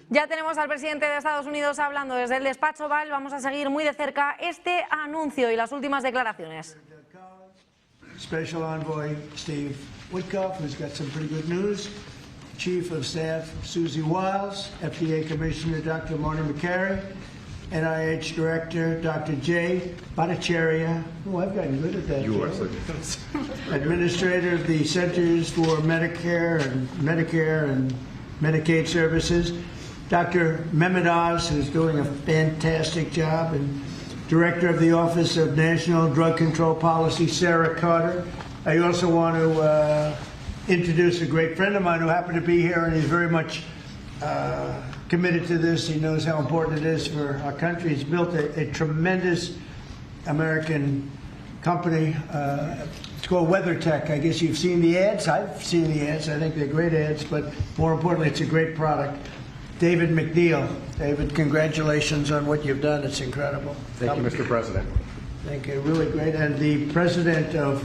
Ya tenemos al presidente de Estados Unidos hablando desde el despacho Oval. Vamos a seguir muy de cerca este anuncio y las últimas declaraciones. Special Envoy Steve Witkoff, who's got some pretty good news. Chief of Staff Susie Wiles, FDA Commissioner Dr. Marty McCary, NIH Director Dr. Jay Bhattacharya. Oh, I've gotten good at that. You are so good. Administrator of the Centers for Medicare and Medicaid Services, Dr. Mehmet Oz, who's doing a fantastic job, and Director of the Office of National Drug Control Policy, Sarah Carter. I also want to introduce a great friend of mine who happened to be here, and he's very much committed to this. He knows how important it is for our country. He's built a tremendous American company. It's called WeatherTech. I guess you've seen the ads. I've seen the ads. I think they're great ads, but more importantly, it's a great product. David McNeil. David, congratulations on what you've done. It's incredible. Thank you, Mr. President. Thank you. Really great. And the president of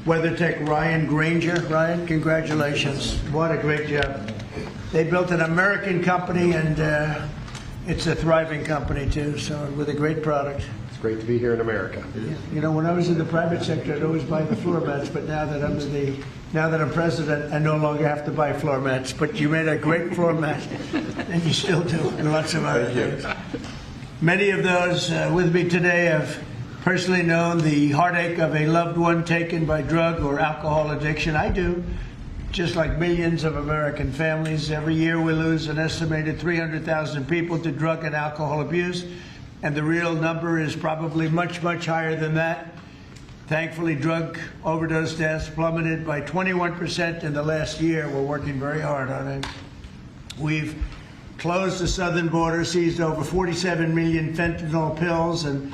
WeatherTech, Ryan Granger. Ryan, congratulations. What a great job. They built an American company, and it's a thriving company, too, so with a great product. It's great to be here in America. You know, when I was in the private sector, I'd always buy the floor mats, but now that I'm president, I no longer have to buy floor mats. But you made a great floor mat, and you still do, and lots of other things. Many of those with me today have personally known the heartache of a loved one taken by drug or alcohol addiction. I do. Just like millions of American families, every year we lose an estimated 300,000 people to drug and alcohol abuse, and the real number is probably much, much higher than that. Thankfully, drug overdose deaths plummeted by 21% in the last year. We're working very hard on it. We've closed the southern border, seized over 47 million fentanyl pills and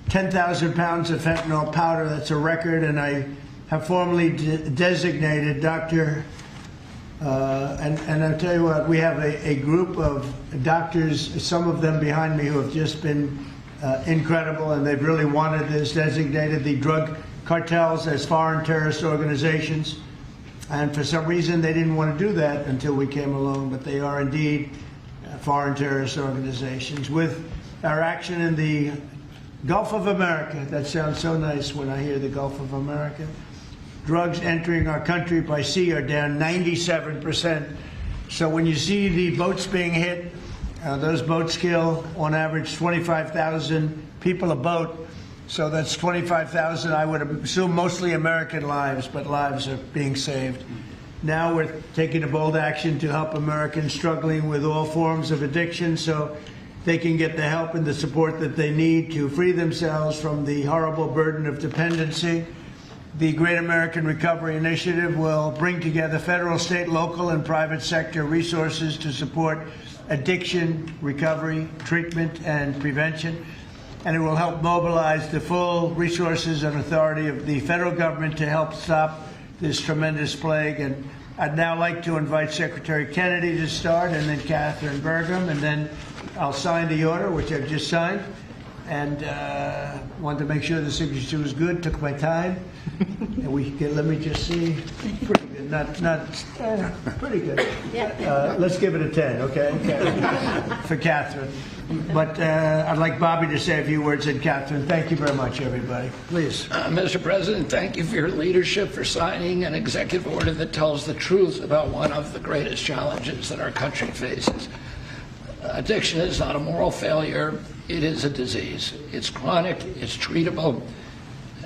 10,000 pounds of fentanyl powder. That's a record, and I have formally designated Dr. And I'll tell you what, we have a group of doctors, some of them behind me, who have just been incredible, and they've really wanted this, designated the drug cartels as foreign terrorist organizations. And for some reason, they didn't want to do that until we came along, but they are indeed foreign terrorist organizations. With our action in the Gulf of America, that sounds so nice when I hear the Gulf of America. Drugs entering our country by sea are down 97%. So when you see the boats being hit, those boats kill on average 25,000 people a boat. So that's 25,000, I would assume mostly American lives, but lives are being saved. Now we're taking a bold action to help Americans struggling with all forms of addiction so they can get the help and the support that they need to free themselves from the horrible burden of dependency. The Great American Recovery Initiative will bring together federal, state, local, and private sector resources to support addiction, recovery, treatment, and prevention. And it will help mobilize the full resources and authority of the federal government to help stop this tremendous plague. And I'd now like to invite Secretary Kennedy to start, and then Catherine Burgum, and then I'll sign the order, which I've just signed. And wanted to make sure the signature was good. Took my time. And we can, let me just see. Pretty good. Not pretty good. Yeah. Let's give it a 10, okay? For Catherine. But I'd like Bobby to say a few words. And Catherine, thank you very much, everybody. Please. Mr. President, thank you for your leadership, for signing an executive order that tells the truth about one of the greatest challenges that our country faces. Addiction is not a moral failure, it is a disease. It's chronic, it's treatable,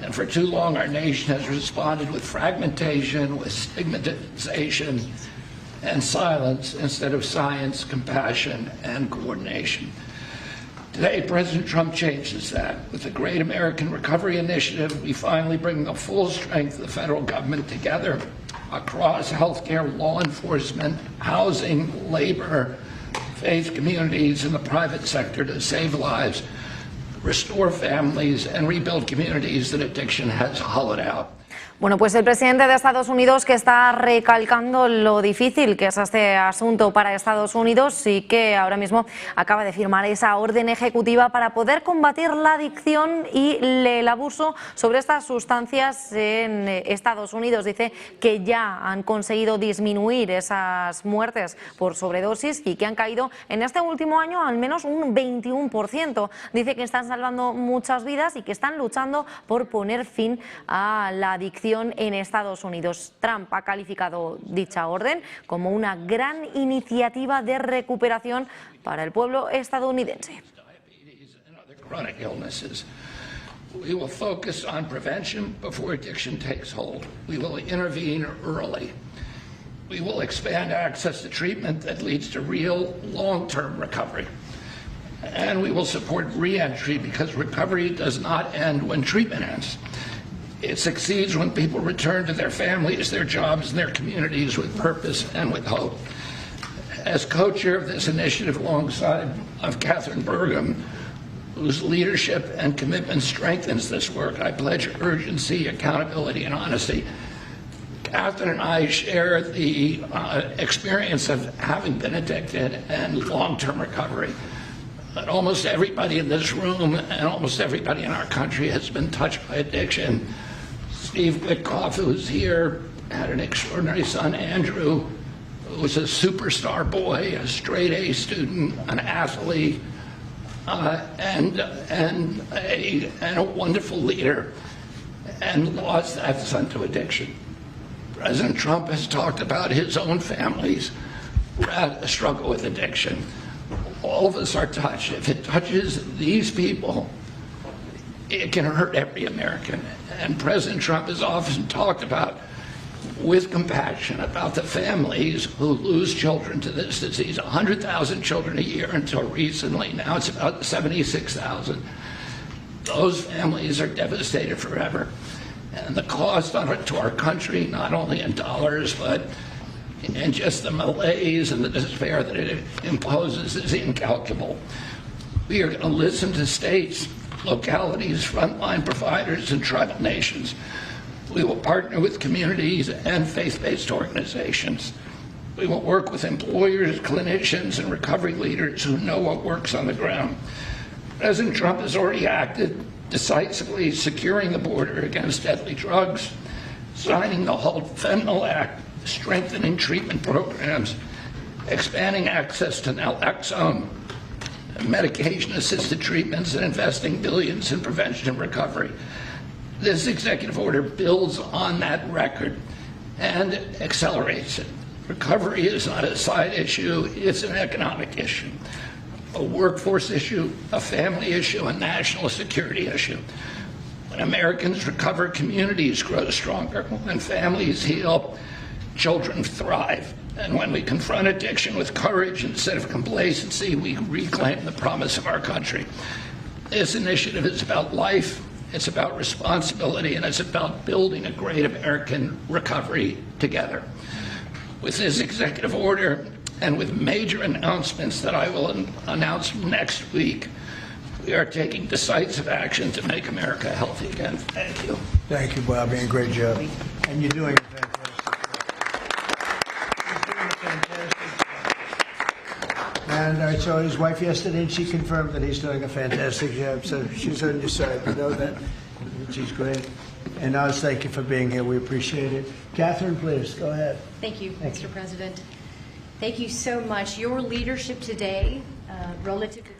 and for too long our nation has responded with fragmentation, with stigmatization, and silence instead of science, compassion, and coordination. Today, President Trump changes that. With the Great American Recovery Initiative, we finally bring the full strength of the federal government together across healthcare, law enforcement, housing, labor, faith communities, and the private sector to save lives, restore families, and rebuild communities that addiction has hollowed out. Bueno, pues el presidente de Estados Unidos, que está recalcando lo difícil que es este asunto para Estados Unidos y que ahora mismo acaba de firmar esa orden ejecutiva para poder combatir la adicción y el abuso sobre estas sustancias en Estados Unidos. Dice que ya han conseguido disminuir esas muertes por sobredosis y que han caído en este último año al menos un 21%. Dice que están salvando muchas vidas y que están luchando por poner fin a la adicción en Estados Unidos. Trump ha calificado dicha orden como una gran iniciativa de recuperación para el pueblo estadounidense. Chronic illnesses. We will focus on prevention before addiction takes hold. We will intervene early. We will expand access to treatment that leads to real long-term recovery. And we will support re-entry because recovery does not end when treatment ends. It succeeds when people return to their families, their jobs, and their communities with purpose and with hope. As co-chair of this initiative alongside of Catherine Burgum, whose leadership and commitment strengthens this work, I pledge urgency, accountability, and honesty. Catherine and I share the experience of having been addicted and long-term recovery. But almost everybody in this room and almost everybody in our country has been touched by addiction. Steve Witkoff, who's here, had an extraordinary son, Andrew, who was a superstar boy, a straight A student, an athlete, and a wonderful leader, and lost that son to addiction. President Trump has talked about his own family's struggle with addiction. All of us are touched. If it touches these people, it can hurt every American. And President Trump has often talked about, with compassion, about the families who lose children to this disease. 100,000 children a year until recently. Now it's about 76,000. Those families are devastated forever. And the cost to our country, not only in dollars, but in just the malaise and the despair that it imposes, is incalculable. We are going to listen to states, localities, frontline providers, and tribal nations. We will partner with communities and faith-based organizations. We will work with employers, clinicians, and recovery leaders who know what works on the ground. President Trump has already acted decisively, securing the border against deadly drugs, signing the Halt Fentanyl Act, strengthening treatment programs, expanding access to naloxone, medication-assisted treatments, and investing billions in prevention and recovery. This executive order builds on that record and accelerates it. Recovery is not a side issue, it's an economic issue, a workforce issue, a family issue, a national security issue. When Americans recover, communities grow stronger. When families heal, children thrive. And when we confront addiction with courage instead of complacency, we reclaim the promise of our country. This initiative is about life, it's about responsibility, and it's about building a great American recovery together. With this executive order and with major announcements that I will announce next week, we are taking decisive action to make America healthy again. Thank you. Thank you, Bobby, and great job. And you're doing a fantastic job. And I saw his wife yesterday, and she confirmed that he's doing a fantastic job. So she's on your side. You know that. She's great. And Oz, thank you for being here. We appreciate it. Catherine, please, go ahead. Thank you, Mr. President. Thank you so much. Your leadership today, relative to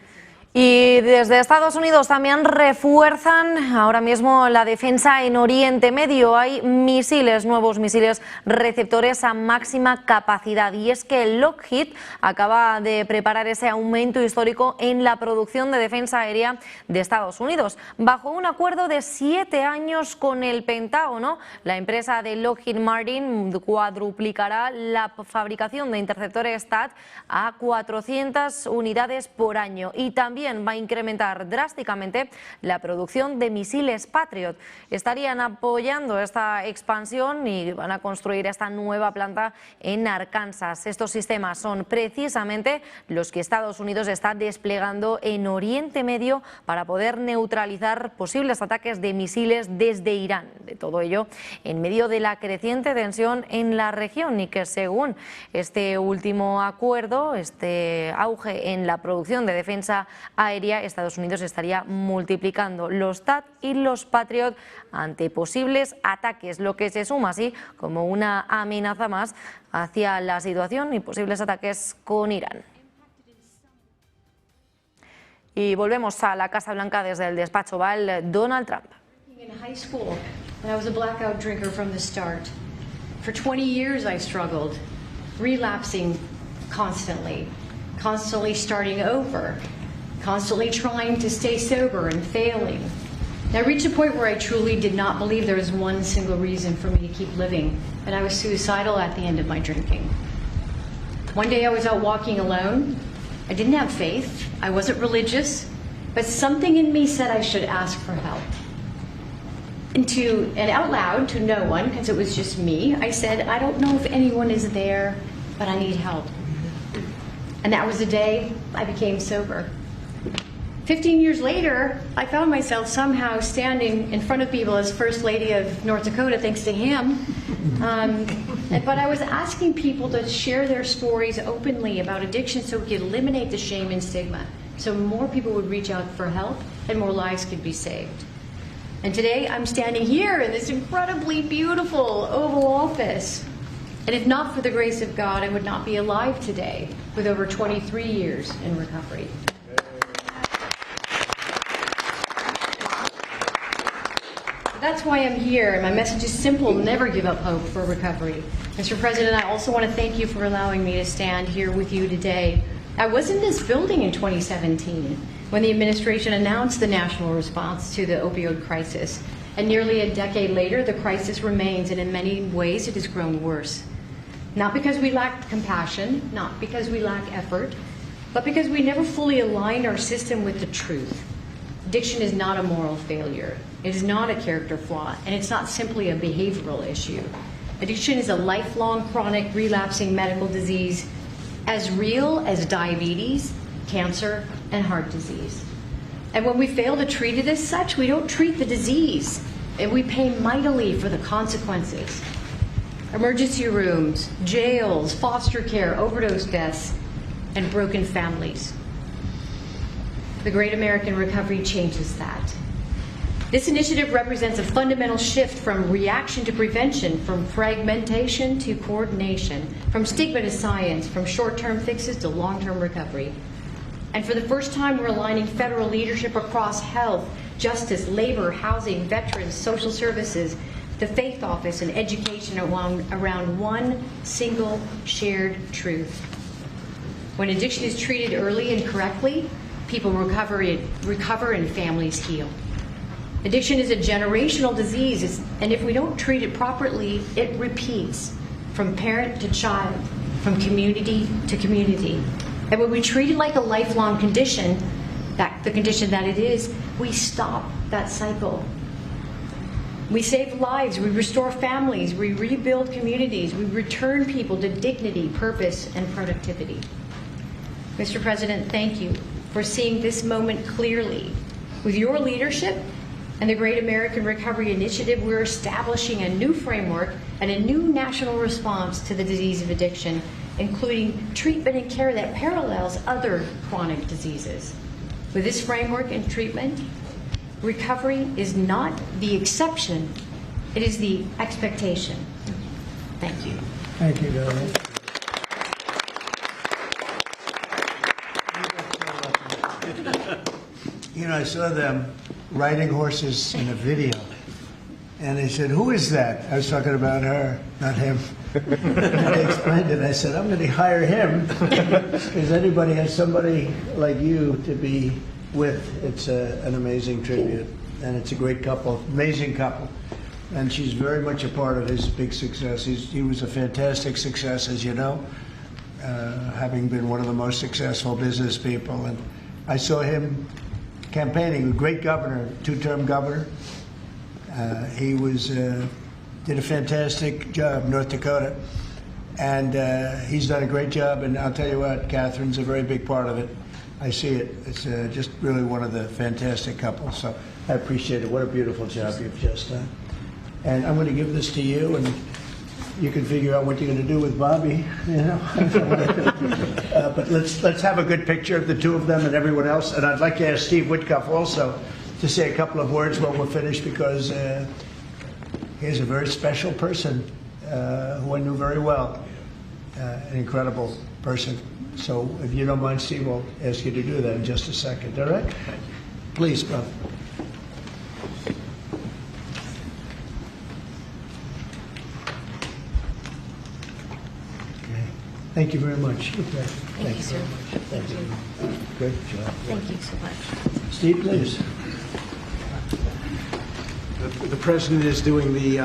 Y desde Estados Unidos también refuerzan ahora mismo la defensa en Oriente Medio. Hay misiles, nuevos misiles receptores a máxima capacidad. Y es que Lockheed acaba de preparar ese aumento histórico en la producción de defensa aérea de Estados Unidos. Bajo un acuerdo de 7 años con el Pentágono, la empresa de Lockheed Martin cuadruplicará la fabricación de interceptores Esta a 400 unidades por año. Y también también va a incrementar drásticamente la producción de misiles Patriot. Estarían apoyando esta expansión y van a construir esta nueva planta en Arkansas. Estos sistemas son precisamente los que Estados Unidos está desplegando en Oriente Medio para poder neutralizar posibles ataques de misiles desde Irán. De todo ello en medio de la creciente tensión en la región y que según este último acuerdo, este auge en la producción de defensa aérea, Estados Unidos estaría multiplicando los THAAD y los Patriot ante posibles ataques, lo que se suma así como una amenaza más hacia la situación y posibles ataques con Irán. Y volvemos a la Casa Blanca desde el despacho Oval. Donald Trump. In high school, and I was a blackout drinker from the start. For 20 years I struggled, relapsing constantly starting over, constantly trying to stay sober and failing. And I reached a point where I truly did not believe there was one single reason for me to keep living, and I was suicidal at the end of my drinking. One day I was out walking alone. I didn't have faith, I wasn't religious, but something in me said I should ask for help. And out loud to no one, because it was just me, I said, I don't know if anyone is there, but I need help. And that was the day I became sober. 15 years later, I found myself somehow standing in front of people as First Lady of North Dakota, thanks to him. But I was asking people to share their stories openly about addiction so we could eliminate the shame and stigma, so more people would reach out for help and more lives could be saved. And today I'm standing here in this incredibly beautiful Oval Office. And if not for the grace of God, I would not be alive today with over 23 years in recovery. That's why I'm here, and my message is simple: never give up hope for recovery. Mr. President, I also want to thank you for allowing me to stand here with you today. I was in this building in 2017 when the administration announced the national response to the opioid crisis. And nearly a decade later, the crisis remains, and in many ways it has grown worse. Not because we lack compassion, not because we lack effort, but because we never fully aligned our system with the truth. Addiction is not a moral failure. It is not a character flaw, and it's not simply a behavioral issue. Addiction is a lifelong, chronic, relapsing medical disease as real as diabetes, cancer, and heart disease. And when we fail to treat it as such, we don't treat the disease, and we pay mightily for the consequences. Emergency rooms, jails, foster care, overdose deaths, and broken families. The Great American Recovery changes that. This initiative represents a fundamental shift from reaction to prevention, from fragmentation to coordination, from stigma to science, from short-term fixes to long-term recovery. And for the first time, we're aligning federal leadership across health, justice, labor, housing, veterans, social services, the faith office, and education around one single shared truth. When addiction is treated early and correctly, people recover and families heal. Addiction is a generational disease, and if we don't treat it properly, it repeats from parent to child, from community to community. And when we treat it like a lifelong condition, the condition that it is, we stop that cycle. We save lives, we restore families, we rebuild communities, we return people to dignity, purpose, and productivity. Mr. President, thank you for seeing this moment clearly. With your leadership and the Great American Recovery Initiative, we're establishing a new framework and a new national response to the disease of addiction, including treatment and care that parallels other chronic diseases. With this framework and treatment, recovery is not the exception, it is the expectation. Thank you. Thank you, Darlene. You know, I saw them riding horses in a video, and they said, "Who is that?" I was talking about her, not him. And they explained it. I said, "I'm going to hire him because anybody has somebody like you to be with." It's an amazing tribute, and it's a great couple, amazing couple. And she's very much a part of his big success. He was a fantastic success, as you know, having been one of the most successful business people. And I saw him campaigning, a great governor, two-term governor. He did a fantastic job, North Dakota, and he's done a great job. And I'll tell you what, Catherine's a very big part of it. I see it. It's just really one of the fantastic couples. So I appreciate it. What a beautiful job you've just done. And I'm going to give this to you, and you can figure out what you're going to do with Bobby. You know. But let's have a good picture of the two of them and everyone else. And I'd like to ask Steve Whitcuff also to say a couple of words when we're finished, because he's a very special person who I knew very well, an incredible person. So if you don't mind, Steve, I'll ask you to do that in just a second. All right? Please, Bob. Okay. Thank you very much. Thank you, sir. Thank you. Good job. Thank you so much. Steve, please. The president is doing the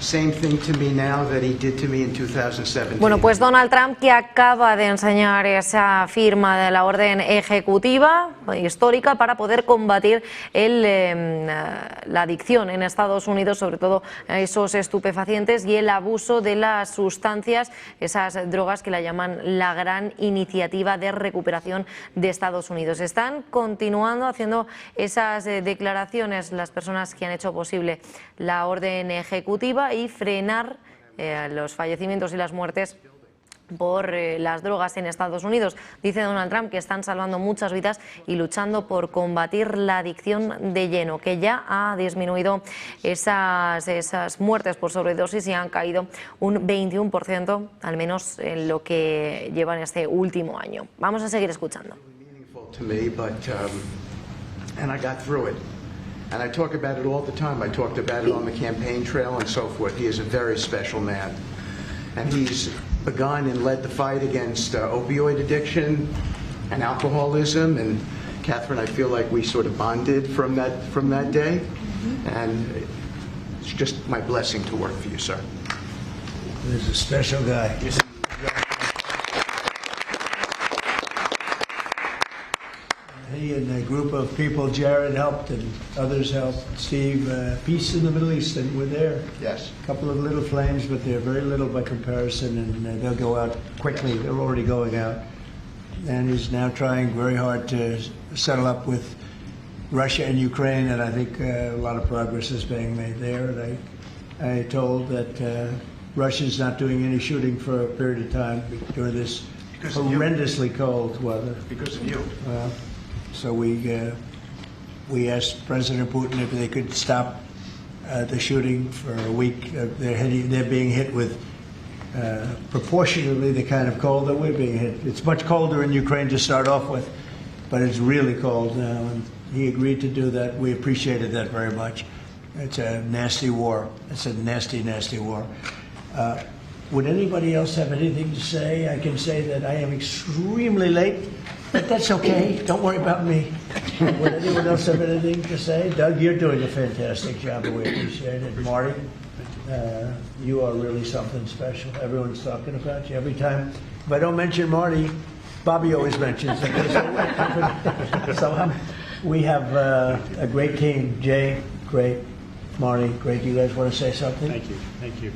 same thing to me now that he did to me in 2017. Bueno, pues Donald Trump, que acaba de enseñar esa firma de la orden ejecutiva histórica para poder combatir la adicción en Estados Unidos, sobre todo a esos estupefacientes y el abuso de las sustancias, esas drogas que la llaman la gran iniciativa de recuperación de Estados Unidos. Están continuando haciendo esas declaraciones las personas que han hecho posible la orden ejecutiva y frenar los fallecimientos y las muertes por las drogas en Estados Unidos. Dice Donald Trump que están salvando muchas vidas y luchando por combatir la adicción de lleno, que ya ha disminuido esas muertes por sobredosis y han caído un 21%, al menos en lo que llevan este último año. Vamos a seguir escuchando. And I talk about it all the time. I talked about it on the campaign trail and so forth. He is a very special man. And he's begun and led the fight against opioid addiction and alcoholism. And Catherine, I feel like we sort of bonded from that day. And it's just my blessing to work for you, sir. He's a special guy. Yes. He and a group of people, Jared helped and others helped. Steve, peace in the Middle East, and we're there. Yes. A couple of little flames, but they're very little by comparison, and they'll go out quickly. They're already going out. And he's now trying very hard to settle up with Russia and Ukraine, and I think a lot of progress is being made there. And I told that Russia's not doing any shooting for a period of time during this horrendously cold weather. Because of you. So we asked President Putin if they could stop the shooting for a week. They're being hit with proportionately the kind of cold that we're being hit. It's much colder in Ukraine to start off with, but it's really cold now, and he agreed to do that. We appreciated that very much. It's a nasty war. It's a nasty, nasty war. Would anybody else have anything to say? I can say that I am extremely late, but that's okay. Don't worry about me. Would anyone else have anything to say? Doug, you're doing a fantastic job, and we appreciate it. Marty, you are really something special. Everyone's talking about you. Every time, if I don't mention Marty, Bobby always mentions it. So we have a great team. Jay, great. Marty, great. You guys want to say something? Thank you. Thank you.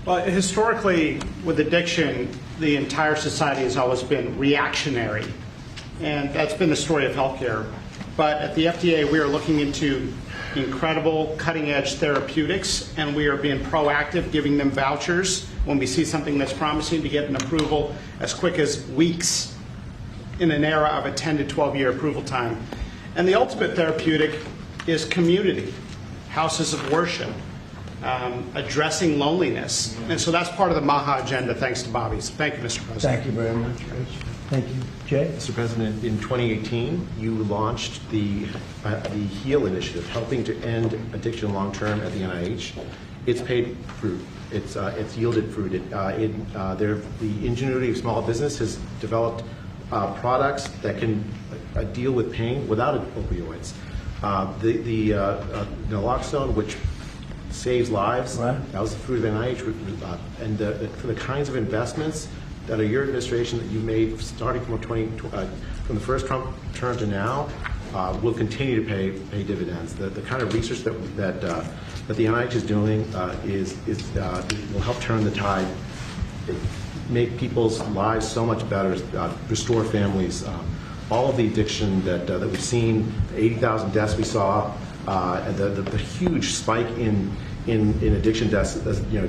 Well, historically, with addiction, the entire society has always been reactionary, and that's been the story of healthcare. But at the FDA, we are looking into incredible cutting-edge therapeutics, and we are being proactive, giving them vouchers when we see something that's promising to get an approval as quick as weeks in an era of a 10 to 12-year approval time. And the ultimate therapeutic is community, houses of worship, addressing loneliness. And so that's part of the MAHA agenda, thanks to Bobby. So thank you, Mr. President. Thank you very much, Rich. Thank you. Jay? Mr. President, in 2018, you launched the HEAL initiative, helping to end addiction long-term at the NIH. It's paid fruit. It's yielded fruit. The ingenuity of small business has developed products that can deal with pain without opioids. The naloxone, which saves lives. Right. That was the fruit of NIH, and for the kinds of investments under your administration that you made starting from from the first Trump term to now will continue to pay dividends. The kind of research that the NIH is doing will help turn the tide, make people's lives so much better, restore families. All of the addiction that we've seen, the 80,000 deaths we saw, the huge spike in addiction deaths,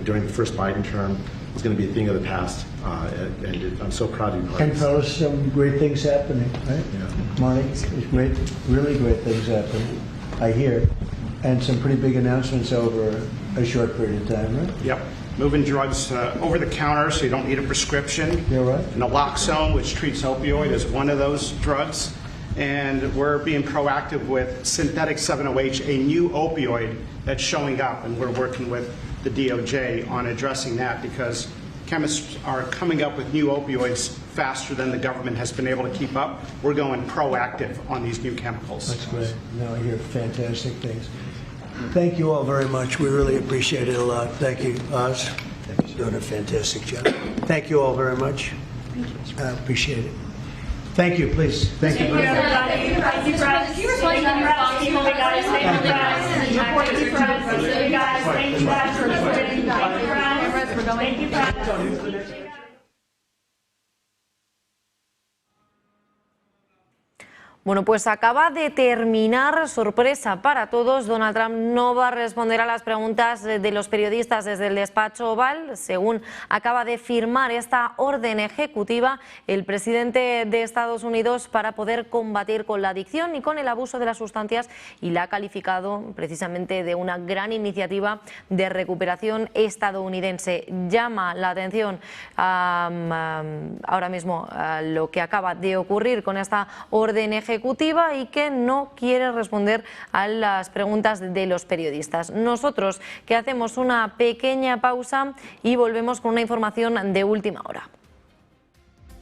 during the first Biden term is going to be a thing of the past, and I'm so proud to be part of And this. fellas, some great things happening, right? Yeah. Marty, there's great, really great things happening, I hear, and some pretty big announcements over a short period of time, right? Yep. Moving drugs over the counter so you don't need a prescription. Yeah, right. Naloxone, which treats opioid, is one of those drugs. And we're being proactive with synthetic 7-OH, a new opioid that's showing up, and we're working with the DOJ on addressing that because chemists are coming up with new opioids faster than the government has been able to keep up. We're going proactive on these new chemicals. That's great. No, I hear fantastic things. Thank you all very much. We really appreciate it a lot. Thank you, Oz. You're doing a fantastic job. Thank you all very much. I appreciate it. Thank you, please. Thank you very much. Thank you, guys. Thank you, guys. Thank you, guys. Thank you, guys. Thank you, guys. Bueno, pues acaba de terminar, sorpresa para todos, Donald Trump no va a responder a las preguntas de los periodistas desde el despacho Oval. Según acaba de firmar esta orden ejecutiva el presidente de Estados Unidos para poder combatir con la adicción y con el abuso de las sustancias, y la ha calificado precisamente de una gran iniciativa de recuperación estadounidense. Llama la atención ahora mismo lo que acaba de ocurrir con esta orden ejecutiva y que no quiere responder a las preguntas de los periodistas. Nosotros que hacemos una pequeña pausa y volvemos con una información de última hora.